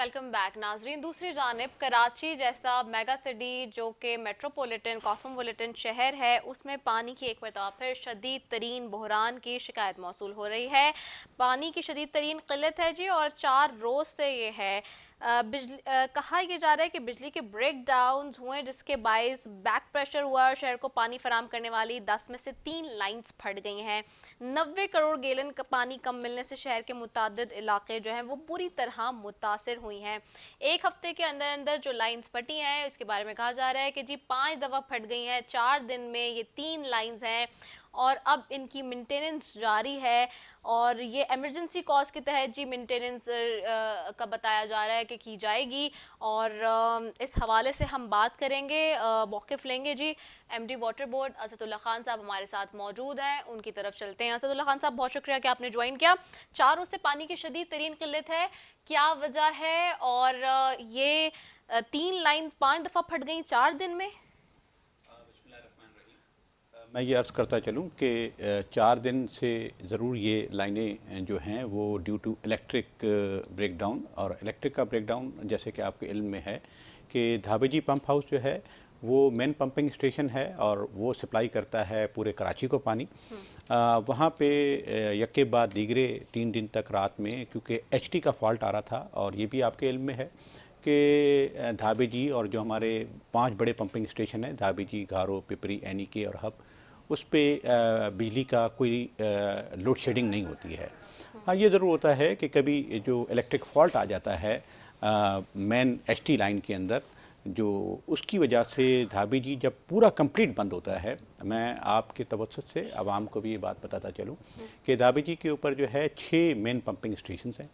Welcome back नाजरीन। दूसरी जानिब कराची जैसा मेगा सिटी जो कि मेट्रोपॉलिटन कॉस्मोपॉलिटन शहर है, उसमें पानी की एक मरतबा फिर शदीद तरीन बहरान की शिकायत मौसूल हो रही है। पानी की शदीद तरीन किल्लत है जी, और 4 रोज़ से ये है। बिजली कहा यह जा रहा है कि बिजली के ब्रेक डाउन हुए, जिसके बायस बैक प्रेशर हुआ और शहर को पानी फराम करने वाली 10 में से 3 लाइन्स फट गई हैं। 90 करोड़ गैलन का पानी कम मिलने से शहर के मुतादिद इलाके जो हैं वो बुरी तरह मुतासर हुई हैं। एक हफ्ते के अंदर अंदर जो लाइन्स फटी हैं उसके बारे में कहा जा रहा है कि जी 5 दफ़ा फट गई हैं 4 दिन में, ये 3 लाइन्स हैं और अब इनकी मेंटेनेंस जारी है। और ये एमरजेंसी कॉज के तहत जी मेंटेनेंस का बताया जा रहा है कि की जाएगी। और इस हवाले से हम बात करेंगे, मौक़िफ़ लेंगे जी। MD water board Asadullah Khan साहब हमारे साथ मौजूद हैं, उनकी तरफ चलते हैं। असदुल्ला खान साहब, बहुत शुक्रिया कि आपने ज्वाइन किया। 4 रोज़ से पानी की शदीद तरीन किल्लत है, क्या वजह है? और ये 3 लाइन 5 दफ़ा फट गई 4 दिन में। मैं ये अर्ज़ करता चलूँ कि 4 दिन से ज़रूर ये लाइनें जो हैं वो ड्यू टू इलेक्ट्रिक ब्रेकडाउन, और इलेक्ट्रिक का ब्रेकडाउन जैसे कि आपके इल्म में है कि धाबेजी पंप हाउस जो है वो मेन पंपिंग स्टेशन है और वो सप्लाई करता है पूरे कराची को पानी। वहाँ पे यके बाद दीगरे 3 दिन तक रात में क्योंकि एचटी का फॉल्ट आ रहा था, और ये भी आपके इल्म में है कि धाबेजी और जो हमारे 5 बड़े पंपिंग स्टेशन हैं, धाबेजी, घारो, पिपरी, एनीके और हब, उस पर बिजली का कोई लोड शेडिंग नहीं होती है। हाँ, ये ज़रूर होता है कि कभी जो इलेक्ट्रिक फॉल्ट आ जाता है मेन एचटी लाइन के अंदर, जो उसकी वजह से धाबेजी जब पूरा कंप्लीट बंद होता है। मैं आपके तवज्जुह से आवाम को भी ये बात बताता चलूँ कि धाबेजी के ऊपर जो है 6 मेन पंपिंग स्टेशन हैं।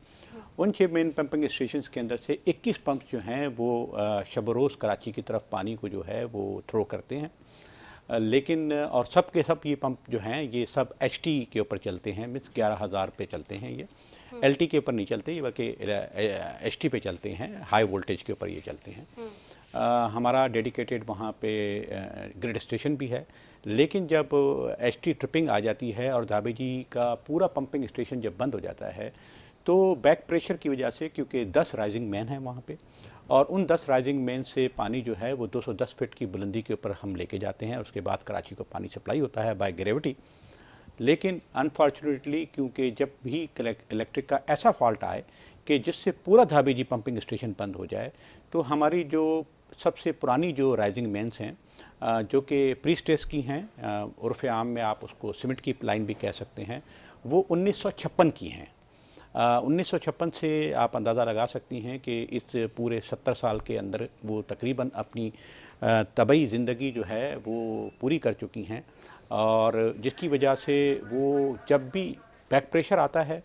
उन 6 मेन पंपिंग स्टेशन के अंदर से 21 पंप जो हैं वो शब रोज़ कराची की तरफ पानी को जो है वो थ्रो करते हैं। लेकिन और सब के सब ये पंप जो हैं ये सब एचटी के ऊपर चलते हैं, मीन्स 11,000 पे चलते हैं। ये एलटी के ऊपर नहीं चलते, ये बल्कि एचटी पे चलते हैं, हाई वोल्टेज के ऊपर ये चलते हैं। हमारा डेडिकेटेड वहाँ पे ग्रिड स्टेशन भी है। लेकिन जब एचटी ट्रिपिंग आ जाती है और धाबेजी का पूरा पंपिंग स्टेशन जब बंद हो जाता है तो बैक प्रेशर की वजह से, क्योंकि 10 राइजिंग मैन हैं वहाँ पे, और उन 10 राइजिंग मैन से पानी जो है वो 210 फीट की बुलंदी के ऊपर हम लेके जाते हैं। उसके बाद कराची को पानी सप्लाई होता है बाय ग्रेविटी। लेकिन अनफॉर्चुनेटली क्योंकि जब भी इलेक्ट्रिक का ऐसा फॉल्ट आए कि जिससे पूरा धाबेजी पंपिंग स्टेशन बंद हो जाए, तो हमारी जो सबसे पुरानी जो राइजिंग मेन्स हैं जो कि प्री स्ट्रेस की हैं, उर्फ़ आम में आप उसको सीमेंट की लाइन भी कह सकते हैं, वो 1956 की हैं। 1956 से आप अंदाज़ा लगा सकती हैं कि इस पूरे 70 साल के अंदर वो तकरीबन अपनी तबई ज़िंदगी जो है वो पूरी कर चुकी हैं, और जिसकी वजह से वो जब भी बैक प्रेशर आता है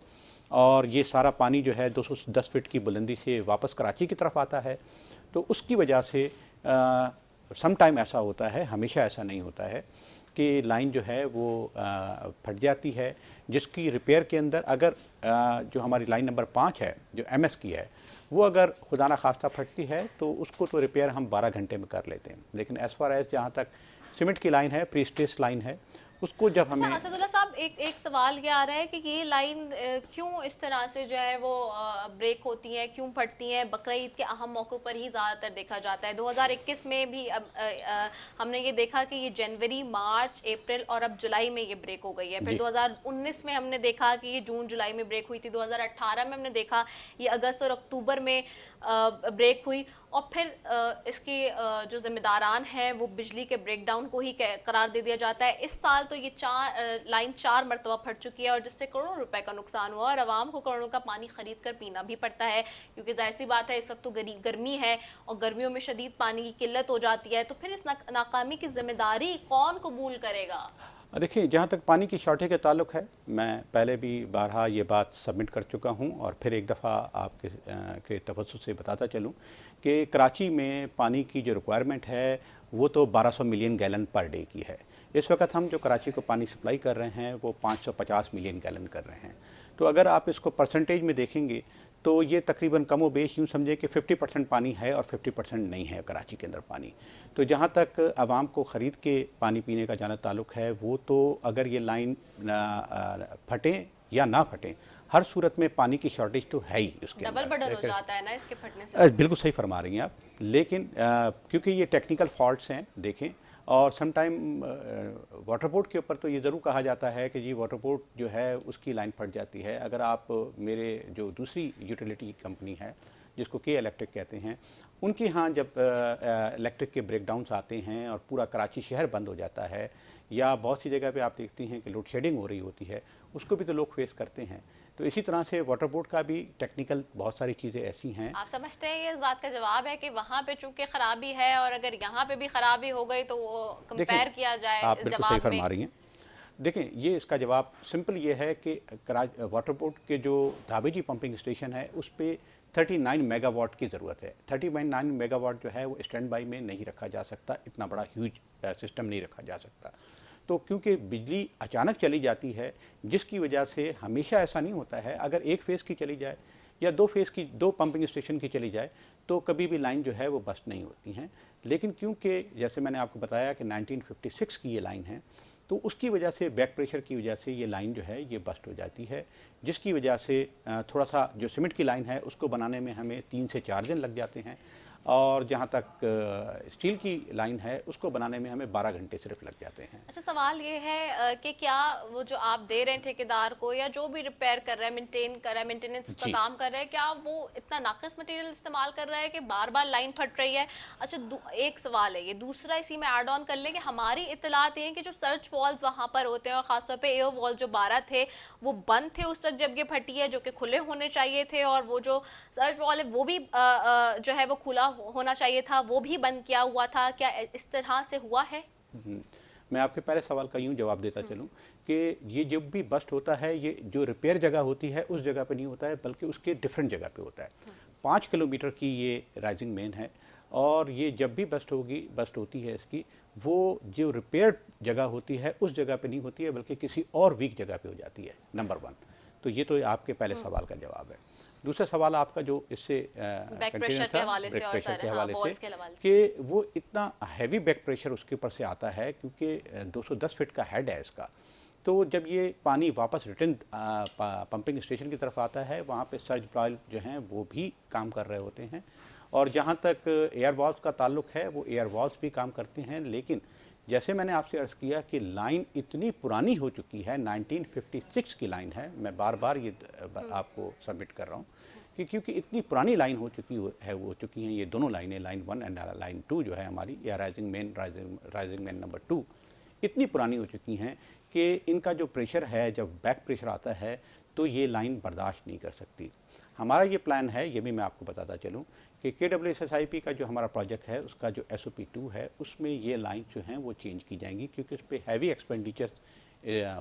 और ये सारा पानी जो है 210 फीट की बुलंदी से वापस कराची की तरफ आता है, तो उसकी वजह से सम टाइम ऐसा होता है, हमेशा ऐसा नहीं होता है, कि लाइन जो है वो फट जाती है, जिसकी रिपेयर के अंदर अगर जो हमारी लाइन नंबर 5 है जो एमएस की है, वो अगर खुदा ना खास्ता फटती है तो उसको तो रिपेयर हम 12 घंटे में कर लेते हैं। लेकिन एज़ फार एज़ जहाँ तक सीमेंट की लाइन है, प्री स्ट्रेस लाइन है, उसको जब अच्छा हमें असदुल्ला साहब, एक सवाल ये आ रहा है कि ये लाइन क्यों इस तरह से जो है वो ब्रेक होती है, क्यों फटती हैं? बकरीद के अहम मौक़ों पर ही ज़्यादातर देखा जाता है। 2021 में भी हमने ये देखा कि ये जनवरी, मार्च, अप्रैल और अब जुलाई में ये ब्रेक हो गई है। फिर जी 2019 में हमने देखा कि ये जून जुलाई में ब्रेक हुई थी। 2018 में हमने देखा ये अगस्त और अक्टूबर में ब्रेक हुई। और फिर इसके जो जिम्मेदारान हैं वो बिजली के ब्रेकडाउन को ही करार दे दिया जाता है। इस साल तो ये लाइन 4 मरतबा फट चुकी है और जिससे करोड़ों रुपए का नुकसान हुआ और आवाम को करोड़ों का पानी खरीद कर पीना भी पड़ता है, क्योंकि जाहिर सी बात है इस वक्त तो गर्मी है और गर्मियों में शदीद पानी की किल्लत हो जाती है। तो फिर इस नाकामी की जिम्मेदारी कौन कबूल करेगा? देखिए, जहाँ तक पानी की शॉर्टेज का ताल्लुक है, मैं पहले भी बारहा ये बात सबमिट कर चुका हूँ और फिर एक दफ़ा आपके के तवज्जुह से बताता चलूँ कि कराची में पानी की जो रिक्वायरमेंट है वो तो 1200 मिलियन गैलन पर डे की है। इस वक्त हम जो कराची को पानी सप्लाई कर रहे हैं वो 550 मिलियन गैलन कर रहे हैं। तो अगर आप इसको परसेंटेज में देखेंगे तो ये तकरीबन कमो बेश यूँ समझे कि 50% पानी है और 50% नहीं है कराची के अंदर पानी। तो जहाँ तक आवाम को ख़रीद के पानी पीने का जहाँ ताल्लुक़ है, वो तो अगर ये लाइन फटें या ना फटें, हर सूरत में पानी की शॉर्टेज तो है ही उसके डबल अंदर। बर्डन हो जाता है ना इसके फटने से। बिल्कुल सही फरमा रही हैं आप, लेकिन क्योंकि ये टेक्निकल फॉल्ट्स हैं देखें, और सम टाइम वाटर बोर्ड के ऊपर तो ये ज़रूर कहा जाता है कि जी वाटर बोर्ड जो है उसकी लाइन फट जाती है। अगर आप मेरे जो दूसरी यूटिलिटी कंपनी है जिसको के इलेक्ट्रिक कहते हैं, उनके यहाँ जब इलेक्ट्रिक के ब्रेकडाउन्स आते हैं और पूरा कराची शहर बंद हो जाता है, या बहुत सी जगह पे आप देखती हैं कि लोड शेडिंग हो रही होती है, उसको भी तो लोग फेस करते हैं। तो इसी तरह से वाटर बोर्ड का भी टेक्निकल बहुत सारी चीज़ें ऐसी हैं। आप समझते हैं ये इस बात का जवाब है कि वहाँ पे चूंकि खराबी है और अगर यहाँ पे भी खराबी हो गई तो वो कंपेयर देखें, किया जाए आप इस बिल्कुल सही जवाब में। फरमा रही हैं। देखें, ये इसका जवाब सिंपल ये है कि वाटर बोर्ड के जो धाबेजी पंपिंग स्टेशन है उस पर 39 मेगावाट की ज़रूरत है। 39 मेगावाट जो है वो स्टैंड बाई में नहीं रखा जा सकता, इतना बड़ा ह्यूज सिस्टम नहीं रखा जा सकता। तो क्योंकि बिजली अचानक चली जाती है, जिसकी वजह से हमेशा ऐसा नहीं होता है, अगर एक फेज़ की चली जाए या दो फेज़ की, दो पंपिंग स्टेशन की चली जाए, तो कभी भी लाइन जो है वो बस्ट नहीं होती हैं। लेकिन क्योंकि जैसे मैंने आपको बताया कि 1956 की ये लाइन है, तो उसकी वजह से बैक प्रेशर की वजह से ये लाइन जो है ये बस्ट हो जाती है, जिसकी वजह से थोड़ा सा जो सीमेंट की लाइन है उसको बनाने में हमें 3 से 4 दिन लग जाते हैं, और जहाँ तक स्टील की लाइन है उसको बनाने में हमें 12 घंटे सिर्फ लग जाते हैं। अच्छा, सवाल ये है कि क्या वो जो आप दे रहे हैं ठेकेदार को या जो भी रिपेयर कर रहा है, मेंटेन कर रहा है, मेंटेनेंस उसका जी काम कर रहा है, क्या वो इतना नाकिस मटेरियल इस्तेमाल कर रहा है कि बार बार लाइन फट रही है? अच्छा, एक सवाल है ये, दूसरा इसी में ऐड ऑन कर ले कि हमारी इतलात ये है कि जो सर्च वॉल्स वहाँ पर होते हैं और खासतौर पर एयर वॉल जो 12 थे वो बंद थे उस वक्त जब ये फटी है, जो कि खुले होने चाहिए थे, और वो जो सर्च वॉल है वो भी जो है वो खुला होना चाहिए था, वो भी बंद किया हुआ था। क्या इस तरह से हुआ है? मैं आपके पहले सवाल का यूँ जवाब देता चलूँ कि ये जब भी बस्ट होता है, ये जो रिपेयर जगह होती है उस जगह पे नहीं होता है, बल्कि उसके डिफरेंट जगह पे होता है। 5 किलोमीटर की ये राइजिंग मेन है, और ये जब भी बस्ट होती है इसकी, वो जो रिपेयर जगह होती है उस जगह पे नहीं होती है, बल्कि किसी और वीक जगह पे हो जाती है, नंबर 1। तो ये तो आपके पहले सवाल का जवाब है। दूसरा सवाल आपका जो इससे कंटिन्यू था, बैक प्रेशर के हवाले से, कि वो इतना हैवी बैक प्रेशर उसके ऊपर से आता है क्योंकि 210 फीट का हेड है इसका। तो जब ये पानी वापस रिटर्न पंपिंग स्टेशन की तरफ आता है, वहाँ पे सर्ज वाल्व जो हैं वो भी काम कर रहे होते हैं, और जहाँ तक एयर वॉल्स का ताल्लुक है वो एयर वॉल्स भी काम करते हैं। लेकिन जैसे मैंने आपसे अर्ज़ किया कि लाइन इतनी पुरानी हो चुकी है, 1956 की लाइन है, मैं बार बार ये आपको सबमिट कर रहा हूँ कि क्योंकि इतनी पुरानी लाइन हो चुकी हैं ये दोनों लाइनें, लाइन 1 एंड लाइन 2 जो है हमारी, या राइजिंग मेन नंबर 2, इतनी पुरानी हो चुकी हैं कि इनका जो प्रेशर है, जब बैक प्रेशर आता है तो ये लाइन बर्दाश्त नहीं कर सकती। हमारा ये प्लान है, ये भी मैं आपको बताता चलूँ कि KWSSIP का जो हमारा प्रोजेक्ट है उसका जो SOP2 है उसमें ये लाइन जो हैं वो चेंज की जाएंगी, क्योंकि उस पर हैवी एक्सपेंडिचर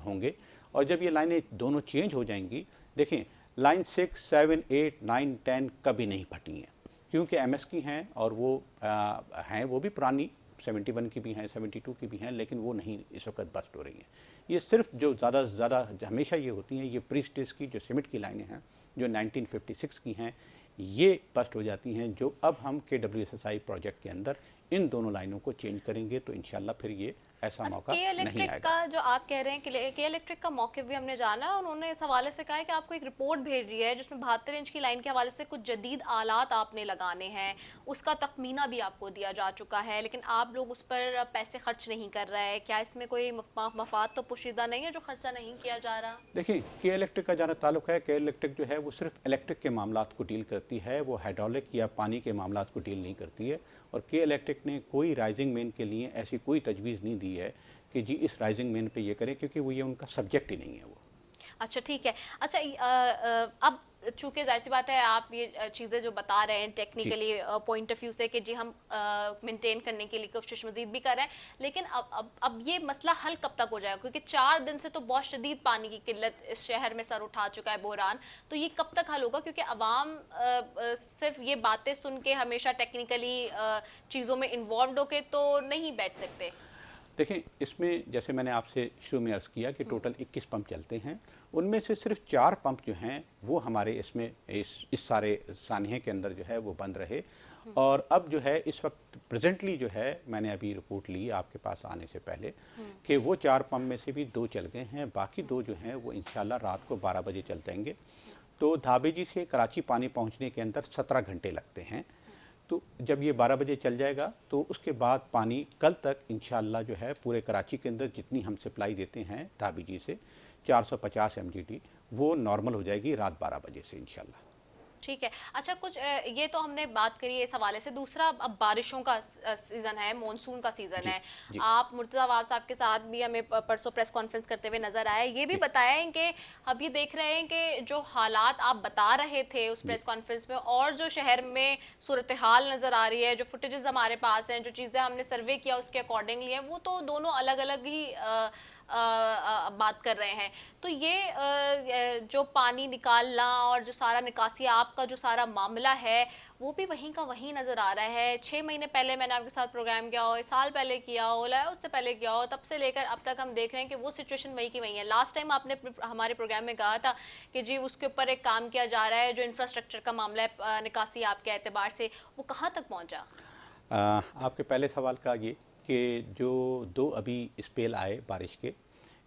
होंगे। और जब ये लाइनें दोनों चेंज हो जाएंगी, देखें लाइन 6, 7, 8, 9, 10 कभी नहीं फटी हैं, क्योंकि MS की हैं, और वो हैं वो भी पुरानी, 71 की भी हैं, 72 की भी हैं, लेकिन वो नहीं इस वक्त बस्ट हो रही हैं। ये सिर्फ जो ज़्यादा से ज़्यादा हमेशा ये होती हैं, ये प्री स्टेज की जो सीमेंट की लाइनें हैं जो 1956 की हैं, ये बस्ट हो जाती हैं, जो अब हम KWSSI प्रोजेक्ट के अंदर इन दोनों लाइनों को चेंज करेंगे, तो इंशाल्लाह फिर ये ऐसा मौका नहीं आएगा। का जो आप कह रहे हैं के इलेक्ट्रिक का मौके भी हमने जाना, उन्होंने इस हवाले से कहा है कि आपको एक रिपोर्ट भेजी है जिसमें 72 इंच की लाइन के हवाले से कुछ जदीद आलात आपने लगाने हैं, उसका तखमीना भी आपको दिया जा चुका है, लेकिन आप लोग उस पर पैसे खर्च नहीं कर रहे हैं। क्या इसमें कोई मफाद तो पोशीदा नहीं है जो खर्चा नहीं किया जा रहा? देखिए, के इलेक्ट्रिक का जहाँ ताल्लुक है, के इलेक्ट्रिक जो है वो सिर्फ इलेक्ट्रिक के मामलात को डील करती है, वो हाइड्रोलिक या पानी के मामलात को डील नहीं करती है। और के इलेक्ट्रिक ने कोई राइजिंग मेन के लिए ऐसी कोई तजवीज़ नहीं दी है कि जी इस राइजिंग मेन पे ये करें, क्योंकि वो ये उनका सब्जेक्ट ही नहीं है वो। अच्छा, ठीक है। अच्छा, अब चूंकि जाहिर सी बात है आप ये चीज़ें जो बता रहे हैं टेक्निकली पॉइंट ऑफ व्यू से कि जी हम मेंटेन करने के लिए कोशिश मजीद भी कर रहे हैं, लेकिन अब ये मसला हल कब तक हो जाएगा? क्योंकि 4 दिन से तो बहुत शदीद पानी की किल्लत इस शहर में सर उठा चुका है, बहरान। तो ये कब तक हल होगा? क्योंकि अवाम सिर्फ ये बातें सुन के हमेशा टेक्निकली चीज़ों में इन्वॉल्व होके तो नहीं बैठ सकते। देखें, इसमें जैसे मैंने आपसे शुरू में अर्ज़ किया कि टोटल 21 पंप चलते हैं, उनमें से सिर्फ 4 पंप जो हैं वो हमारे इसमें इस सारे सानिये के अंदर जो है वो बंद रहे। और अब जो है इस वक्त प्रेजेंटली जो है, मैंने अभी रिपोर्ट ली आपके पास आने से पहले, कि वो 4 पंप में से भी 2 चल गए हैं, बाकी 2 जो हैं वो इंशाल्लाह रात को 12 बजे चल जाएंगे। तो धाबेजी से कराची पानी पहुंचने के अंदर 17 घंटे लगते हैं। तो जब ये 12 बजे चल जाएगा तो उसके बाद पानी कल तक इंशाल्लाह जो है पूरे कराची के अंदर जितनी हम सप्लाई देते हैं धाबेजी से 450 MGD, वो नॉर्मल हो जाएगी रात 12 बजे से इंशाल्लाह। ठीक है। अच्छा, कुछ ये तो हमने बात करी है इस हवाले से। दूसरा, अब बारिशों का सीज़न है, मॉनसून का सीज़न है। जी। आप मुर्तज़ा अवाब साहब के साथ भी हमें परसों प्रेस कॉन्फ्रेंस करते हुए नज़र आए, ये भी बताएं कि अब ये देख रहे हैं कि जो हालात आप बता रहे थे उस प्रेस कॉन्फ्रेंस में और जो शहर में सूरत हाल नज़र आ रही है, जो फुटेजेस हमारे पास हैं, जो चीज़ें हमने सर्वे किया उसके अकॉर्डिंगली है, वो तो दोनों अलग अलग ही बात कर रहे हैं। तो ये जो पानी निकालना और जो सारा निकासी आपका जो सारा मामला है वो भी वहीं का वहीं नज़र आ रहा है। 6 महीने पहले मैंने आपके साथ प्रोग्राम किया हो, साल पहले किया हो, उससे पहले किया हो, तब से लेकर अब तक हम देख रहे हैं कि वो सिचुएशन वही की वही है। लास्ट टाइम आपने हमारे प्रोग्राम में कहा था कि जी उसके ऊपर एक काम किया जा रहा है, जो इंफ्रास्ट्रक्चर का मामला है निकासी आपके एतबार से, वो कहाँ तक पहुँचा? आपके पहले सवाल का ये कि जो 2 अभी स्पेल आए बारिश के,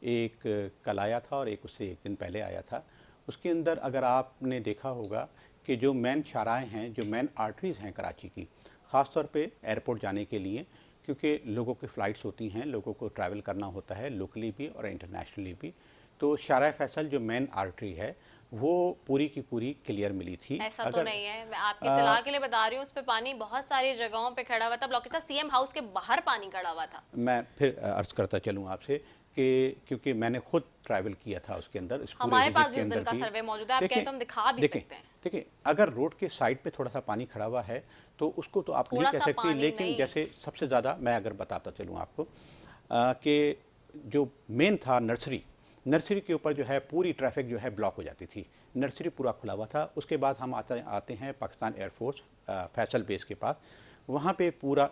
एक कल आया था और एक उससे एक दिन पहले आया था, उसके अंदर अगर आपने देखा होगा कि जो मेन शाहराएँ हैं, जो मेन आर्टरीज़ हैं कराची की, ख़ास तौर पे एयरपोर्ट जाने के लिए, क्योंकि लोगों की फ़्लाइट्स होती हैं, लोगों को ट्रैवल करना होता है लोकली भी और इंटरनेशनली भी, तो शाहराए फैसल जो मेन आर्टरी है वो पूरी की पूरी क्लियर मिली थी। ऐसा तो नहीं है, मैं आपकी इत्तला के लिए बता रही हूँ, उस पे पानी बहुत सारी जगहों पे खड़ा हुआ था, ब्लॉकेज था, सीएम हाउस के बाहर पानी खड़ा हुआ था। मैं फिर अर्ज करता चलूँ आपसे कि क्योंकि मैंने खुद ट्रैवल किया था उसके अंदर, इस पूरे हमारे पास विजिट भी के उस अंदर दिन का भी। सर्वे मौजूद है, आप कहें देखें तो हम दिखा भी देखें सकते हैं। देखिए, अगर रोड के साइड पे थोड़ा सा पानी खड़ा हुआ है तो उसको तो आप नहीं थोड़ा कह सा सकती, पानी लेकिन नहीं। जैसे सबसे ज़्यादा मैं अगर बताता चलूँ आपको कि जो मेन था नर्सरी के ऊपर जो है पूरी ट्रैफिक जो है ब्लॉक हो जाती थी, नर्सरी पूरा खुला हुआ था। उसके बाद हम आते हैं पाकिस्तान एयरफोर्स फैसल बेस के पास, वहाँ पे पूरा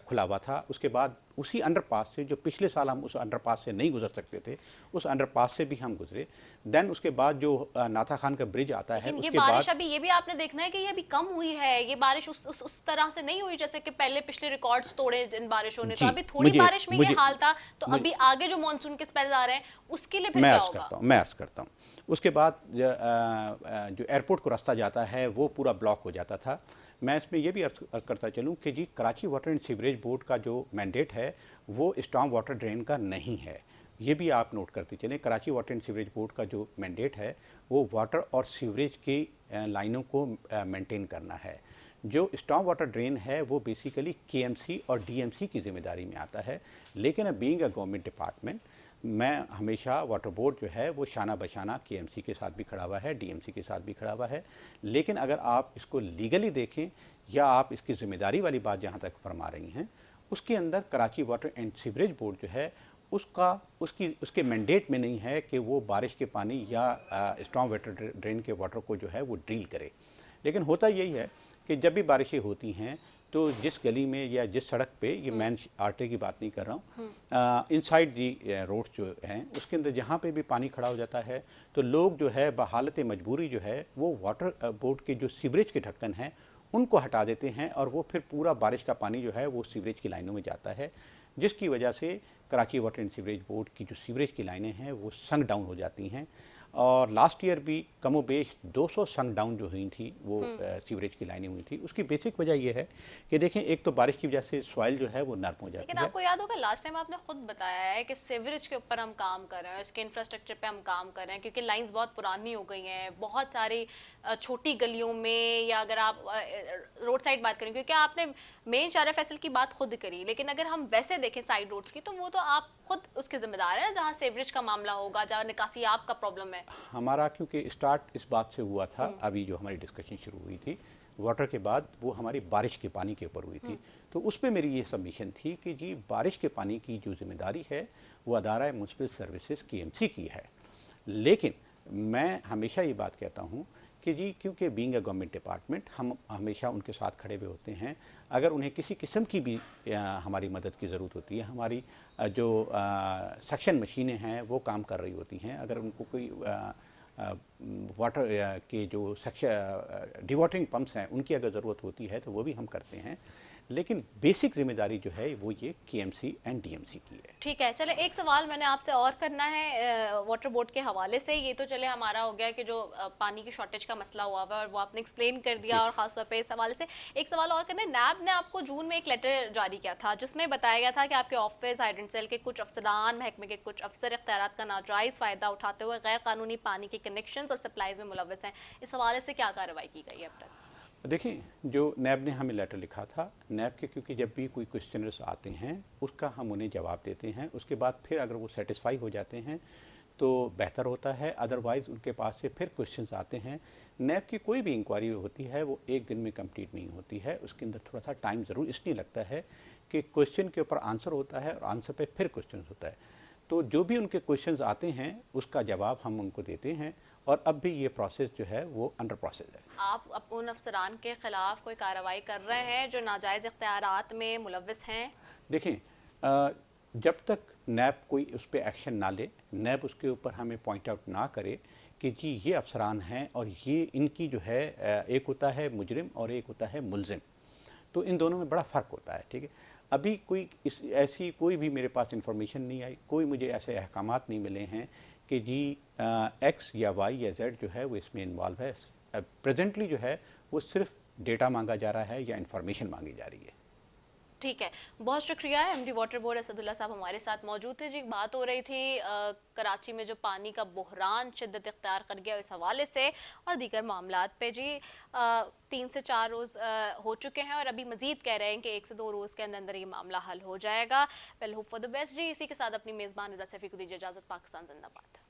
खुला हुआ था। उसके बाद उसी अंडरपास से, जो पिछले साल हम उस अंडरपास से नहीं गुजर सकते थे, उस अंडरपास से भी हम गुजरे। देन उसके बाद जो नाथा खान का ब्रिज आता है, लेकिन ये उसके बारिश बाद अभी ये भी आपने देखना है कि ये अभी कम हुई है। ये बारिश उस तरह से नहीं हुई जैसे कि पहले पिछले रिकॉर्ड्स तोड़े इन बारिशों ने। तो जी, अभी थोड़ी बारिश में ये मुझे हाल था, तो मुझे अभी आगे जो मानसून के स्पेल्स आ रहे हैं उसके लिए फिर मैं क्या अर्ज़ होगा? करता हूँ, उसके बाद जो एयरपोर्ट को रास्ता जाता है वो पूरा ब्लॉक हो जाता था। मैं इसमें ये भी अर्ज़ करता चलूँ कि जी Karachi water and sewerage board का जो मैंडेट है वो स्टॉर्म वाटर ड्रेन का नहीं है। ये भी आप नोट करते चलें, Karachi water and sewerage board का जो मैंडेट है वो वाटर और सीवरेज की लाइनों को मेंटेन करना है। जो स्टॉर्म वाटर ड्रेन है वो बेसिकली केएमसी और डीएमसी की ज़िम्मेदारी में आता है। लेकिन बीइंग अ गवर्नमेंट डिपार्टमेंट, मैं हमेशा वाटर बोर्ड जो है वो शाना बशाना केएमसी के साथ भी खड़ा हुआ है, डीएमसी के साथ भी खड़ा हुआ है। लेकिन अगर आप इसको लीगली देखें या आप इसकी ज़िम्मेदारी वाली बात जहाँ तक फरमा रही हैं, उसके अंदर Karachi water and sewerage board जो है उसके मैंडेट में नहीं है कि वो बारिश के पानी या स्टॉर्म वाटर ड्रेन के वाटर को जो है वो डील करे। लेकिन होता यही है कि जब भी बारिशें होती हैं तो जिस गली में या जिस सड़क पे, ये मेन आर्टरी की बात नहीं कर रहा हूँ, इनसाइड जी रोड जो हैं उसके अंदर जहाँ पे भी पानी खड़ा हो जाता है तो लोग जो है बहालत मजबूरी जो है वो वाटर बोर्ड के जो सीवरेज के ढक्कन हैं उनको हटा देते हैं और वो फिर पूरा बारिश का पानी जो है वो सीवरेज की लाइनों में जाता है, जिसकी वजह से Karachi water and sewerage board की जो सीवरेज की लाइनें हैं वो संक डाउन हो जाती हैं। और लास्ट ईयर भी कमोबेश 200 संक डाउन जो हुई थी वो सीवरेज की लाइनें हुई थी। उसकी बेसिक वजह ये है कि देखें, एक तो बारिश की वजह से सॉइल जो है वो नर्म हो जाती लेकिन है। आपको याद होगा लास्ट टाइम आपने खुद बताया है कि सीवरेज के ऊपर हम काम कर रहे हैं, इसके इंफ्रास्ट्रक्चर पे हम काम कर रहे हैं, क्योंकि लाइंस बहुत पुरानी हो गई हैं, बहुत सारी छोटी गलियों में, या अगर आप रोड साइड बात करें, क्योंकि आपने मेन चारा फैसल की बात खुद करी, लेकिन अगर हम वैसे देखें साइड रोड्स की, तो वो तो आप खुद उसके जिम्मेदार हैं जहाँ सीवरेज का मामला होगा, जहाँ निकासी आपका प्रॉब्लम है। हमारा क्योंकि स्टार्ट इस बात से हुआ था, अभी जो हमारी डिस्कशन शुरू हुई थी वाटर के बाद, वो हमारी बारिश के पानी के ऊपर हुई थी। तो उस पर मेरी ये सबमिशन थी कि जी बारिश के पानी की जो जिम्मेदारी है वो अदारा म्युनिसिपल सर्विसेज केएमसी की है। लेकिन मैं हमेशा ये बात कहता हूँ कि जी क्योंकि बीइंग अ गवर्नमेंट डिपार्टमेंट हम हमेशा उनके साथ खड़े हुए होते हैं। अगर उन्हें किसी किस्म की भी हमारी मदद की ज़रूरत होती है, हमारी जो सक्शन मशीनें हैं वो काम कर रही होती हैं, अगर उनको कोई वाटर के जो सक्शन डिवाटरिंग पंप्स हैं उनकी अगर ज़रूरत होती है तो वो भी हम करते हैं। लेकिन बेसिक जिम्मेदारी जो है वो ये केएमसी एंड डीएमसी की है। ठीक है, चले एक सवाल मैंने आपसे और करना है वाटर बोर्ड के हवाले से। ये तो चले हमारा हो गया कि जो पानी की शॉर्टेज का मसला हुआ हुआ है और वो आपने एक्सप्लेन कर दिया, जी। और खासतौर पे इस हवाले से एक सवाल और करना है। नैब ने आपको जून में एक लेटर जारी किया था जिसमें बताया गया था कि आपके ऑफिस हाइड्रेंट सेल के कुछ अफसरान, महकमे के कुछ अफसर इख्तियारात का नाजायज़ फ़ायदा उठाते हुए गैर कानूनी पानी के कनेक्शन और सप्लाईज में मुलव्वस हैं। इस हवाले से क्या कार्रवाई की गई है अब तक? देखिए, जो नैब ने हमें लेटर लिखा था, नैब के क्योंकि जब भी कोई क्वेश्चनर्स आते हैं उसका हम उन्हें जवाब देते हैं, उसके बाद फिर अगर वो सेटिस्फाई हो जाते हैं तो बेहतर होता है, अदरवाइज़ उनके पास से फिर क्वेश्चंस आते हैं। नैब की कोई भी इंक्वायरी होती है वो एक दिन में कंप्लीट नहीं होती है, उसके अंदर थोड़ा सा टाइम ज़रूर इसलिए लगता है कि क्वेश्चन के ऊपर आंसर होता है और आंसर पे फिर क्वेश्चन होता है। तो जो भी उनके क्वेश्चंस आते हैं उसका जवाब हम उनको देते हैं, और अब भी ये प्रोसेस जो है वो अंडर प्रोसेस है। आप उन अफसरान के खिलाफ कोई कार्रवाई कर रहे हैं जो नाजायज़ इख्तियारात में मुलव्वस हैं? देखें, जब तक नैब कोई उस पर एक्शन ना ले, नैब उसके ऊपर हमें पॉइंट आउट ना करे कि जी ये अफसरान हैं और ये इनकी जो है एक होता है मुजरिम और एक होता है मुलजिम, तो इन दोनों में बड़ा फ़र्क होता है। ठीक है, अभी कोई इस ऐसी कोई भी मेरे पास इंफॉर्मेशन नहीं आई, कोई मुझे ऐसे अहकामात नहीं मिले हैं कि जी एक्स या वाई या जेड जो है वो इसमें इन्वॉल्व है। प्रेजेंटली जो है वो सिर्फ डेटा मांगा जा रहा है या इंफॉर्मेशन मांगी जा रही है। ठीक है, बहुत शुक्रिया। एमडी वाटर बोर्ड असदुल्ला साहब हमारे साथ मौजूद थे जी। बात हो रही थी कराची में जो पानी का बहरान शिद्दत इख्तियार कर गया इस हवाले से और दीगर मामलात पे जी। 3 से 4 रोज़ हो चुके हैं और अभी मजीद कह रहे हैं कि 1 से 2 रोज़ के अंदर अंदर ये मामला हल हो जाएगा। Well hope for the best जी। इसी के साथ अपनी मेज़बान निदा सैफी को दीजिए इजाज़त। पाकिस्तान जिंदाबाद।